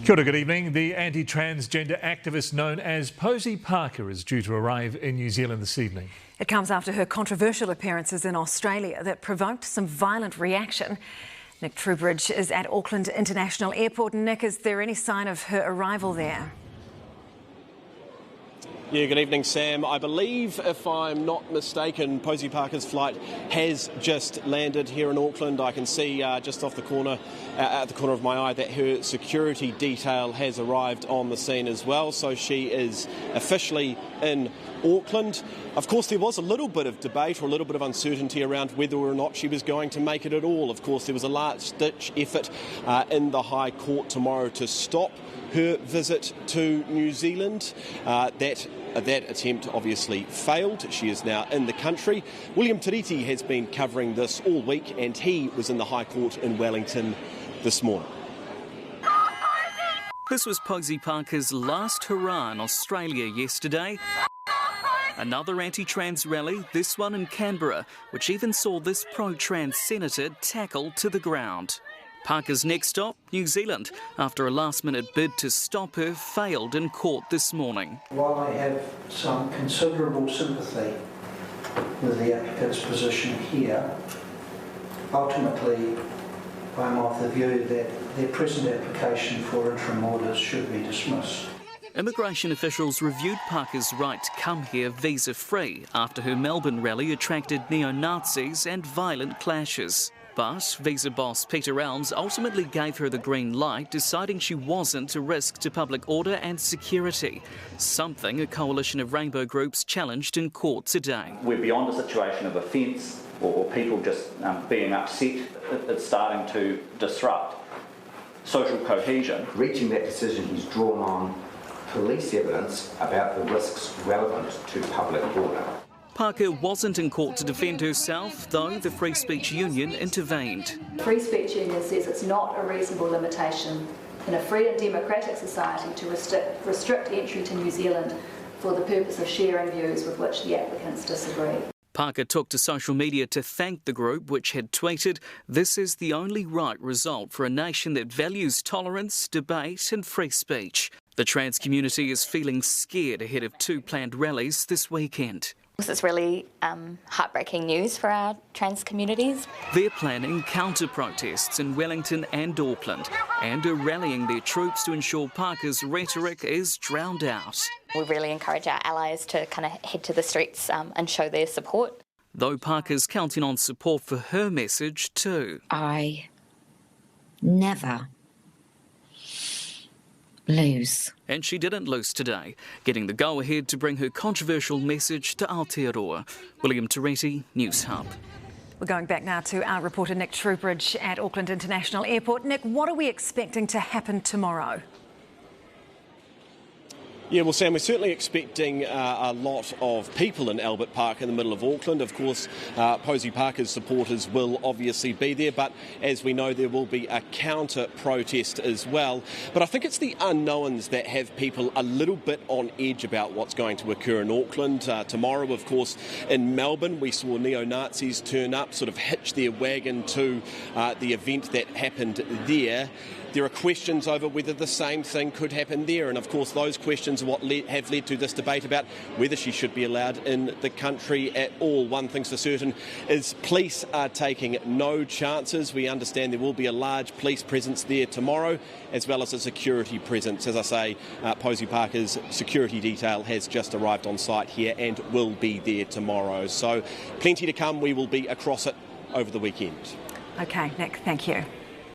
Kia ora, good evening. The anti-transgender activist known as Posie Parker is due to arrive in New Zealand this evening. It comes after her controversial appearances in Australia that provoked some violent reaction. Nick Trubridge is at Auckland International Airport. Nick, is there any sign of her arrival there? Yeah, good evening, Sam. I believe, if I'm not mistaken, Posie Parker's flight has just landed here in Auckland. I can see just off the corner, at the corner of my eye, that her security detail has arrived on the scene as well. So she is officially in Auckland. Of course, there was a little bit of debate or a little bit of uncertainty around whether or not she was going to make it at all. Of course, there was a last-ditch effort in the High Court tomorrow to stop her visit to New Zealand. That attempt obviously failed. She is now in the country. William Tiriti has been covering this all week, and he was in the High Court in Wellington this morning. This was Posie Parker's last hurrah in Australia yesterday. Another anti-trans rally, this one in Canberra, which even saw this pro-trans senator tackled to the ground. Parker's next stop, New Zealand, after a last-minute bid to stop her failed in court this morning. While I have some considerable sympathy with the applicant's position here, ultimately I'm of the view that their present application for interim orders should be dismissed. Immigration officials reviewed Parker's right to come here visa-free after her Melbourne rally attracted neo-Nazis and violent clashes. But visa boss Peter Elms ultimately gave her the green light, deciding she wasn't a risk to public order and security, something a coalition of rainbow groups challenged in court today. We're beyond a situation of offence or people just being upset. It's starting to disrupt social cohesion. Reaching that decision, he's drawn on police evidence about the risks relevant to public order. Parker wasn't in court to defend herself, though the Free Speech Union intervened. Free Speech Union says it's not a reasonable limitation in a free and democratic society to restrict entry to New Zealand for the purpose of sharing views with which the applicants disagree. Parker took to social media to thank the group, which had tweeted, "This is the only right result for a nation that values tolerance, debate and free speech." The trans community is feeling scared ahead of two planned rallies this weekend. This is really heartbreaking news for our trans communities. They're planning counter-protests in Wellington and Auckland and are rallying their troops to ensure Parker's rhetoric is drowned out. We really encourage our allies to kind of head to the streets and show their support. Though Parker's counting on support for her message too. I never lose. And she didn't lose today, getting the go-ahead to bring her controversial message to Aotearoa. William Tiriti, Newshub. We're going back now to our reporter Nick Trubridge at Auckland International Airport. Nick, what are we expecting to happen tomorrow? Yeah, well, Sam, we're certainly expecting a lot of people in Albert Park in the middle of Auckland. Of course, Posie Parker's supporters will obviously be there, but as we know, there will be a counter-protest as well. But I think it's the unknowns that have people a little bit on edge about what's going to occur in Auckland. Tomorrow, of course, in Melbourne, we saw neo-Nazis turn up, sort of hitch their wagon to the event that happened there. There are questions over whether the same thing could happen there, and of course those questions are what have led to this debate about whether she should be allowed in the country at all. One thing's for certain is police are taking no chances. We understand there will be a large police presence there tomorrow, as well as a security presence. As I say, Posie Parker's security detail has just arrived on site here and will be there tomorrow. So plenty to come. We will be across it over the weekend. OK, Nick, thank you.